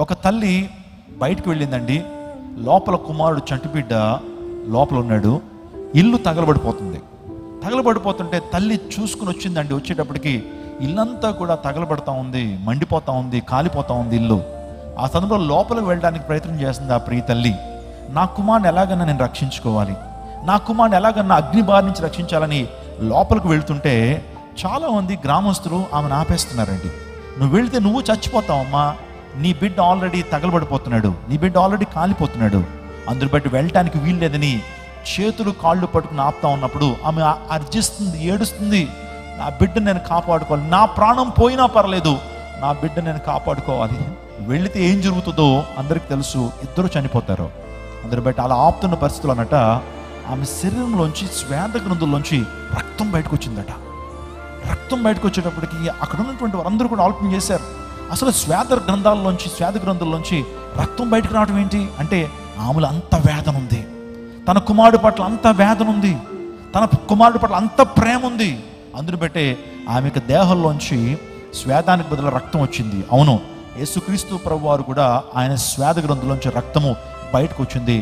ఒక తల్లి బయటకు వెళ్ళిందండి. లోపల కుమారుడు చంటిబిడ్డ లోపల ఉన్నాడు. ఇల్లు తగలబడిపోతుంటే తల్లి చూసుకుని వచ్చిందండి. వచ్చేటప్పటికి ఇల్లంతా కూడా తగలబడతా ఉంది, మండిపోతా ఉంది, కాలిపోతా ఉంది ఇల్లు. ఆ సందర్భంలో లోపలికి వెళ్ళడానికి ప్రయత్నం చేస్తుంది ఆ ప్రియ తల్లి. నా కుమారుని ఎలాగన్నా నేను రక్షించుకోవాలి, నా కుమారుని ఎలాగన్నా అగ్ని బారి నుంచి రక్షించాలని లోపలికి వెళ్తుంటే చాలామంది గ్రామస్తులు ఆమెను ఆపేస్తున్నారండి. నువ్వు వెళితే నువ్వు చచ్చిపోతావమ్మా, నీ బిడ్డ ఆల్రెడీ తగలబడిపోతున్నాడు, నీ బిడ్డ ఆల్రెడీ కాలిపోతున్నాడు, అందుని బట్టి వెళ్ళటానికి వీలు లేదని చేతులు కాళ్ళు పట్టుకుని ఆపుతా ఉన్నప్పుడు ఆమె అర్జిస్తుంది, ఏడుస్తుంది. నా బిడ్డ నేను కాపాడుకోవాలి, నా ప్రాణం పోయినా పర్లేదు, నా బిడ్డ నేను కాపాడుకోవాలి. వెళితే ఏం జరుగుతుందో అందరికి తెలుసు, ఇద్దరు చనిపోతారు. అందరి బట్టి అలా ఆపుతున్న పరిస్థితులు అన్నట ఆమె శరీరంలోంచి శ్వేత గ్రంథుల్లోంచి రక్తం బయటకు వచ్చిందట. రక్తం బయటకు వచ్చేటప్పటికి అక్కడ ఉన్నటువంటి వారందరూ కూడా ఆలోచన చేశారు, అసలు శ్వేత గ్రంథుల్లోంచి రక్తం బయటకు రావడం ఏంటి అంటే ఆమెలో అంత వేదన ఉంది, తన కుమారుడు పట్ల అంత వేదన ఉంది, తన కుమారుడు పట్ల అంత ప్రేమ ఉంది. అందుని బట్టే ఆమెకు దేహంలోంచి శ్వేతానికి బదులు రక్తం వచ్చింది. అవును, యేసుక్రీస్తు ప్రభువారు కూడా ఆయన శ్వేత గ్రంథులోంచి రక్తము బయటకు వచ్చింది.